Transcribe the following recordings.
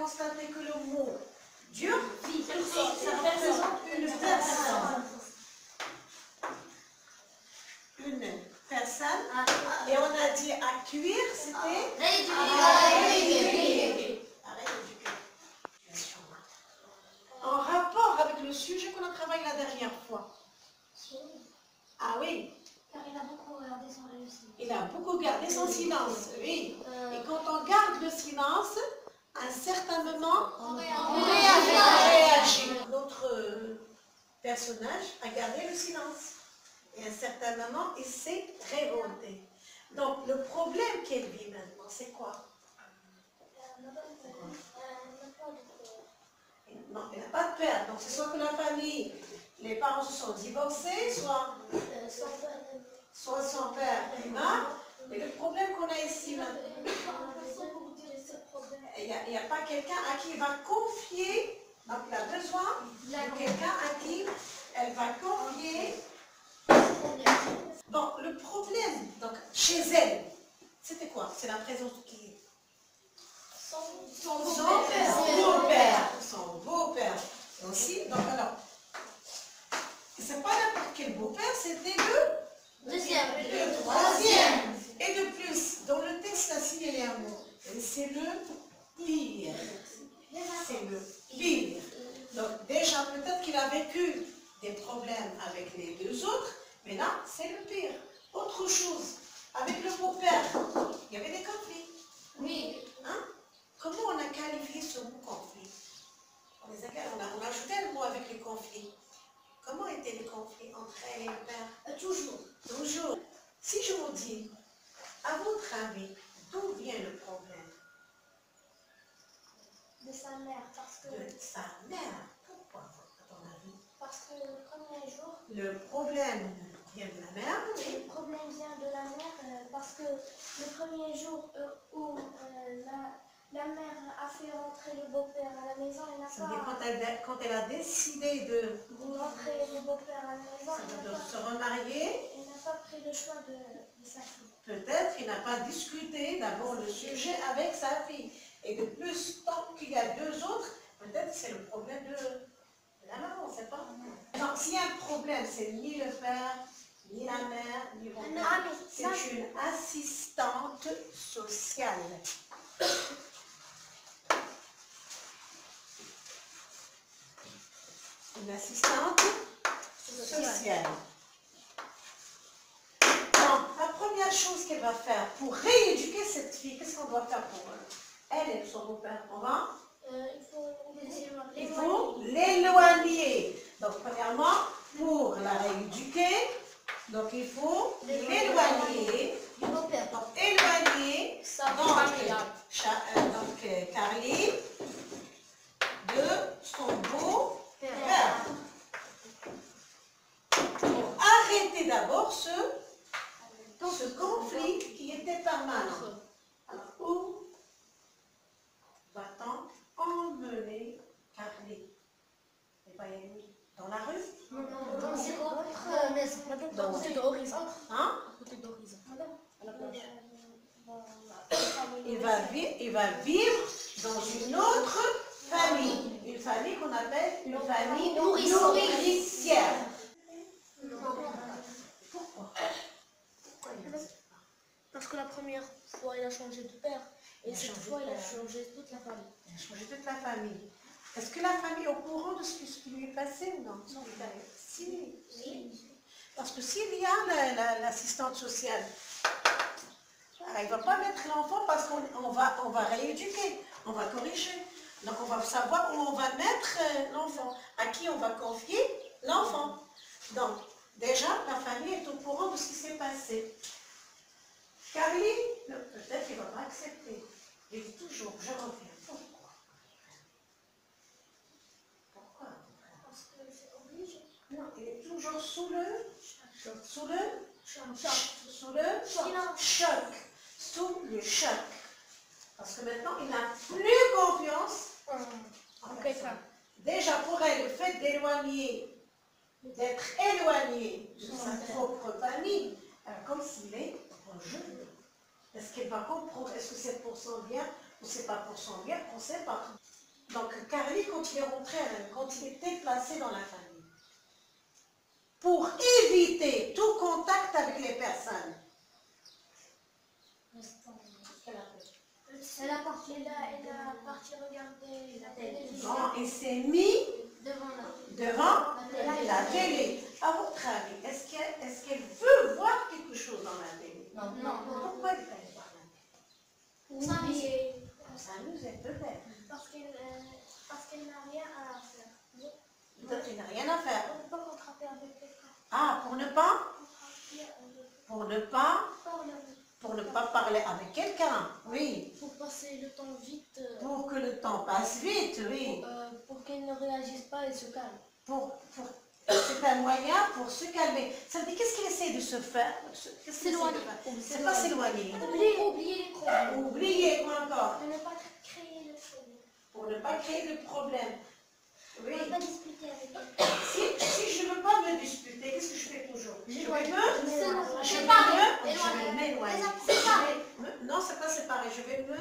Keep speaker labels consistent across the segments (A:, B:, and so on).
A: constaté que le mot dur, ça représente une personne. Une personne. Et on a dit à cuire, c'était en rapport avec le sujet qu'on a travaillé la dernière fois. Ah oui.
B: Car il a beaucoup gardé son silence.
A: Il a beaucoup gardé son silence, oui. Et quand on garde le silence, à un certain moment, on réagit. Notre personnage a gardé le silence. Et à un certain moment, il s'est révolté. Donc, le problème qu'il vit maintenant, c'est quoi? Non, il n'a pas de père. Donc, c'est soit que la famille, les parents se sont divorcés, soit son père est mort. Mais le problème qu'on a ici maintenant, il n'y a pas quelqu'un à qui il va confier. Donc, il a besoin de quelqu'un à qui elle va confier. Bon, le problème, donc, chez elle, c'était quoi? C'est la présence de qui? Son beau-père. Son beau-père. Aussi, donc alors, c'est pas n'importe quel beau-père, c'était le troisième. Et de plus, dans le texte, la signalé un mot. C'est le pire. C'est le pire. Donc déjà, peut-être qu'il a vécu des problèmes avec les deux autres, mais là, c'est le pire. Autre chose, avec le beau-père, il y avait des conflits.
B: Oui.
A: Hein? Comment on a qualifié ce mot conflit? On a ajouté le mot avec les conflits. Comment étaient les conflits entre elle et le père?
B: Toujours.
A: Toujours. Si je vous dis, à votre avis, d'où vient le problème?
B: De sa mère, parce que...
A: De sa mère. Pourquoi, à ton avis?
B: Parce que le premier jour...
A: Le problème vient de la mère, oui.
B: Le problème vient de la mère parce que le premier jour où la mère a fait rentrer le beau-père à la maison, elle n'a pas...
A: Quand elle a décidé de
B: rentrer le beau-père à la maison,
A: se remarier,
B: elle n'a pas pris le choix de sa fille.
A: peut-être qu'il n'a pas discuté d'abord le sujet avec sa fille. Et de plus, tant qu'il y a deux autres, peut-être c'est le problème de la maman, on ne sait pas. Donc, s'il y a un problème, c'est ni le père, ni la mère, ni le beau-père. C'est une assistante sociale. Une assistante sociale. Donc, la première chose qu'elle va faire pour rééduquer cette fille, qu'est-ce qu'on doit faire pour elle et son beau-père? On va? Il faut l'éloigner. Donc, premièrement, pour la rééduquer, donc il faut l'éloigner. Donc, éloigner donc Carly de son beau-père. Pour arrêter d'abord ce conflit qui était pas mal. Alors, où va-t-on emmener Carly? Elle va y aller dans la rue?
B: Dans une autre maison.
A: Dans
B: côté d'Horizon.
A: Hein?
B: À côté d'Horizon.
A: Il va vivre dans une autre famille. Une famille qu'on appelle une famille nourricière. Pourquoi?
B: Parce que la première fois, il a changé de père. Et cette fois, il a changé toute la famille.
A: Il a changé toute la famille. Est-ce que la famille est au courant de ce qui lui est passé ou non? Non. Si. Parce que s'il y a l'assistante sociale, elle ne va pas mettre l'enfant parce qu'on va rééduquer, on va corriger. Donc on va savoir où on va mettre l'enfant, à qui on va confier l'enfant. Donc déjà, la famille est au courant de ce qui s'est passé. Carly, peut-être qu'il ne va pas accepter. Il dit toujours, je reviens. Pourquoi? Pourquoi?
B: Parce que c'est obligé.
A: Non, il est toujours sous le choc. Sous le choc. Parce que maintenant, il n'a plus confiance en quelqu'un. Déjà, pour elle, le fait d'être éloigné de sa propre famille, comme s'il est en jeu. Est-ce qu'elle va comprendre? Est-ce que c'est pour son bien ou c'est pas pour son bien? On ne sait pas. Donc, Carly, quand il est rentré, quand il était placé dans la famille, pour éviter tout contact avec les personnes,
B: elle a parti regarder la télévision.
A: Bon, il s'est mis devant
B: la
A: la télé. À votre avis, est-ce qu'elle veut voir quelque chose dans la télé?
B: Non.
A: Pourquoi elle veut voir la télé? Pour s'amuser, peut-être.
B: Parce qu'elle n'a rien à faire.
A: Toi, tu n'as rien à faire.
B: On ne peut pas contrater avec quelqu'un.
A: Ah, pour ne pas parler avec quelqu'un, oui.
B: Pour passer le temps vite.
A: Pour que le temps passe vite, oui.
B: Pour qu'elle ne réagisse pas et se calme.
A: C'est un moyen pour se calmer. Ça veut dire, qu'est-ce qu'il essaie de se faire?
B: S'éloigner.
A: C'est pas s'éloigner.
B: Oublier les problèmes.
A: Oublier quoi encore?
B: Pour ne pas créer le problème.
A: Pour ne pas créer de problème. Oui.
B: Pour ne pas discuter avec elle.
A: Si je ne veux pas me disputer, qu'est-ce que je fais toujours? Je vais m'éloigner. Non, c'est pas séparer. Je vais me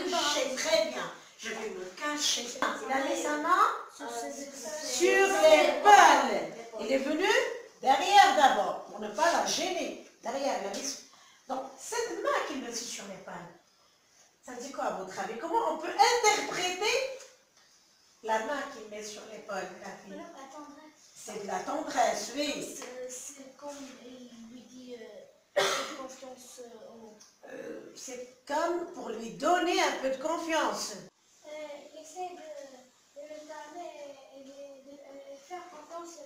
A: cacher. Très bien. Je vais me cacher. Il a mis sa main sur l'épaule. Il est venu derrière d'abord, pour ne pas la gêner. Derrière, il a mis... Donc, cette main qu'il met sur l'épaule, ça dit quoi à votre avis? Comment on peut interpréter la main qu'il met sur l'épaule de la fille? C'est de la tendresse, oui.
B: C'est comme il lui dit confiance en nous.
A: C'est comme pour lui donner un peu de confiance.
B: Il essaie de le calmer et de faire confiance.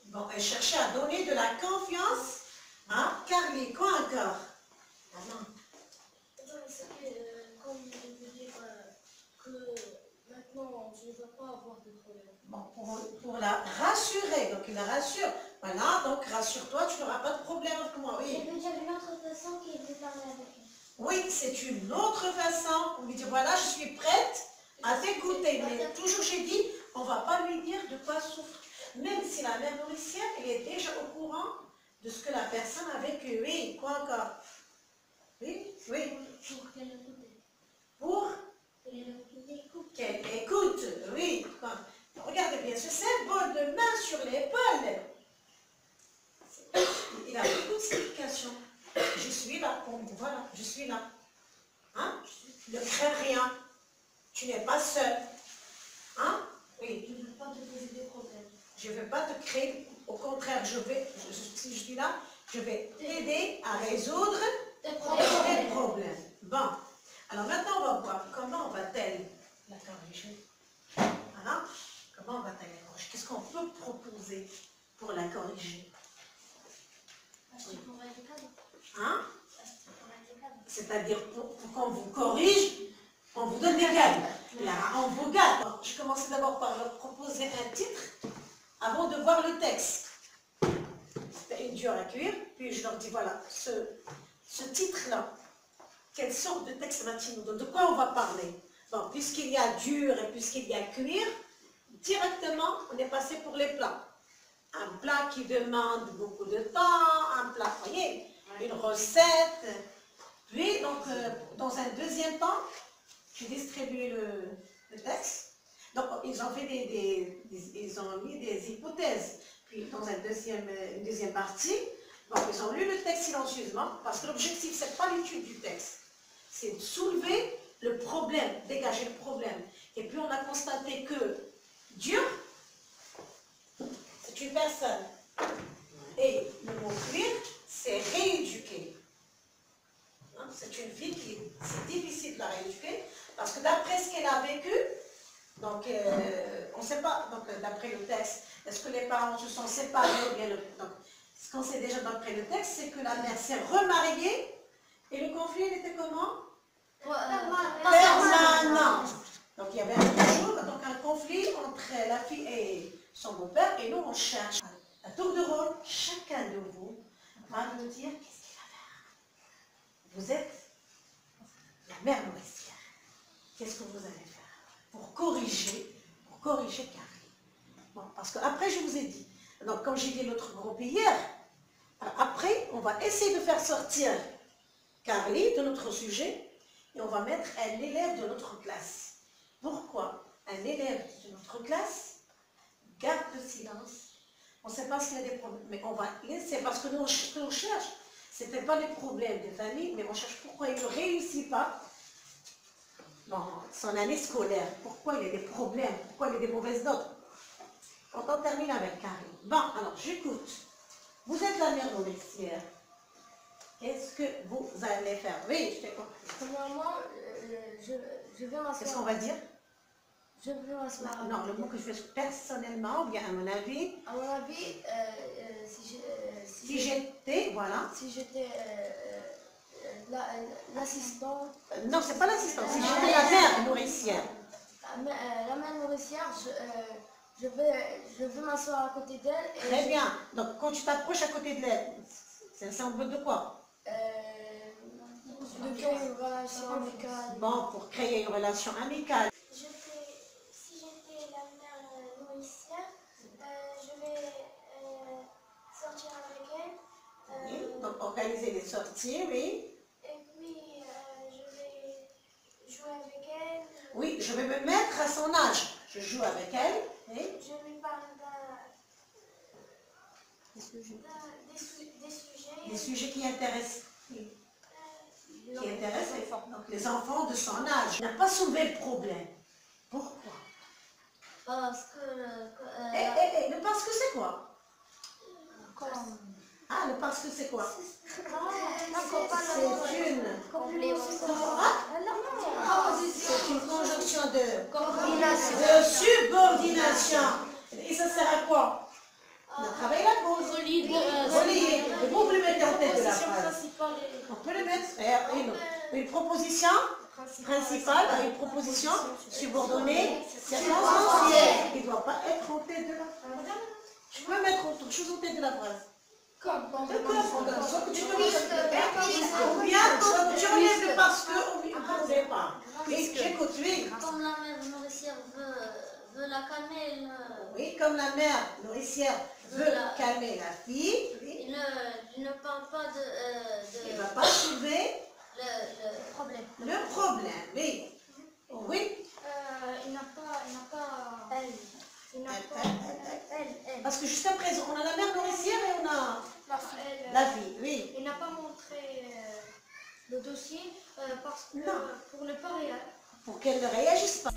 A: Bon, elle cherchait à donner de la confiance. Hein? Carly, quoi encore? Ah non.
B: Comme il veut dire que maintenant je ne vais pas avoir de problème.
A: Bon, pour la rassurer, donc il la rassure. Voilà, donc rassure-toi, tu n'auras pas de problème avec moi, oui.
B: Il veut dire une autre façon qu'il veut parler avec elle.
A: Oui, c'est une autre façon pour lui dire, voilà, je suis prête à t'écouter. Mais toujours j'ai dit, on ne va pas lui dire de quoi souffrir. Même si la mère nourricière, elle est déjà au courant de ce que la personne a vécu. Oui, quoi encore? Oui, oui.
B: Pour qu'elle écoute.
A: Pour qu'elle écoute, oui. Regardez bien, ce symbole de main sur l'épaule, il a beaucoup de signification. Je suis là, voilà, je suis là. Hein? Ne crains rien. Tu n'es pas seul. Hein? Oui.
B: Je ne veux pas te poser des problèmes.
A: Je ne veux pas te créer. Au contraire, si je suis là, je vais t'aider à résoudre tes problèmes. Bon. Alors maintenant, on va voir comment va-t-elle la corriger. Voilà. Comment va-t-elle la corriger? Qu'est-ce qu'on peut proposer pour la corriger? Hein? C'est-à-dire, pour qu'on vous corrige, on vous donne des gags. Là, on vous gâte. Je commence d'abord par leur proposer un titre avant de voir le texte. C'était une dure à cuire. Puis je leur dis, voilà, ce titre-là, quelle sorte de texte va-t-il nous donner? De quoi on va parler? Bon, puisqu'il y a dur et puisqu'il y a cuire, directement, on est passé pour les plats. Un plat qui demande beaucoup de temps, un plat, vous voyez, une recette. Puis, donc, dans un deuxième temps, j'ai distribué le texte. Donc, ils ont fait ils ont mis des hypothèses. Puis, dans une deuxième partie, donc, ils ont lu le texte silencieusement, parce que l'objectif, ce n'est pas l'étude du texte. C'est de soulever le problème, dégager le problème. Et puis, on a constaté que Dieu, c'est une personne. Et le mot cuire, c'est rééduquer. Hein? C'est une fille qui, c'est difficile de la rééduquer, parce que d'après ce qu'elle a vécu, donc on ne sait pas, donc d'après le texte, est-ce que les parents se sont séparés ou bien donc, ce qu'on sait déjà d'après le texte, c'est que la mère s'est remariée, et le conflit, il était comment? Permanent. Donc il y avait toujours un conflit entre la fille et son beau-père, et nous on cherche à tour de rôle, chacun de vous va nous dire qu'est-ce qu'il va faire. Vous êtes la mère nourricière. Qu'est-ce que vous allez faire pour corriger Carly? Bon, parce qu'après je vous ai dit, donc comme j'ai dit l'autre groupe hier, après on va essayer de faire sortir Carly de notre sujet, et on va mettre un élève de notre classe. Pourquoi? Un élève de notre classe garde le silence. On ne sait pas s'il y a des problèmes, mais on va laisser, parce que nous, ce qu'on cherche, ce n'était pas les problèmes des familles, mais on cherche pourquoi il ne réussit pas dans son année scolaire. Pourquoi il y a des problèmes, pourquoi il y a des mauvaises notes. Quand on termine avec Karine. Bon, alors j'écoute. Vous êtes la mère nourricière. Qu'est-ce que vous allez faire? Oui, je t'ai compris.
B: Premièrement, je vais m'asseoir.
A: Qu'est-ce qu'on va dire?
B: Je vais m'asseoir.
A: Non, le mot que je fais personnellement, bien à mon avis.
B: À mon avis,
A: si j'étais, voilà.
B: Si j'étais l'assistante.
A: Non, c'est pas l'assistante, si j'étais la mère nourricière.
B: La mère nourricière, je vais m'asseoir à côté d'elle.
A: Très bien. Donc, quand tu t'approches à côté de l'elle, c'est un symbole de quoi?
B: De créer une relation amicale.
A: Bon, pour créer une relation amicale.
B: Si j'étais la mère nourricière, je vais sortir avec elle.
A: Oui, donc, organiser des sorties, oui.
B: Et puis, je vais jouer avec elle.
A: Oui, je vais me mettre à son âge. Je joue avec elle. Oui.
B: Je lui parle des
A: sujets qui intéressent. Les enfants de son âge. Il n'a pas soulevé le problème. Pourquoi?
B: Parce que...
A: Le parce que c'est quoi? Ah, le parce que c'est quoi? C'est une conjonction de subordination. Et ça sert à quoi? On a travaillé la pause. Relier. Et vous le mettez en tête de la phrase. On peut le mettre. Une proposition principale à une proposition subordonnée circonstancielle. Il ne doit pas être en tête de la phrase. Je peux mettre autre chose en tête de la phrase. Soit que tu relèves le parce que au départ. J'écoute, oui.
B: Comme la mère nourricière veut la calmer,
A: oui, comme la mère nourricière veut calmer la fille, oui.
B: Il ne parle pas de...
A: Il ne va pas soulever
B: le problème.
A: Le problème, oui. Oui.
B: Il n'a pas... Elle.
A: Parce que jusqu'à présent, on a la mère nourricière et on a la fille, oui.
B: Il n'a pas montré le dossier parce que pour ne pas réagir.
A: Pour qu'elle ne réagisse pas.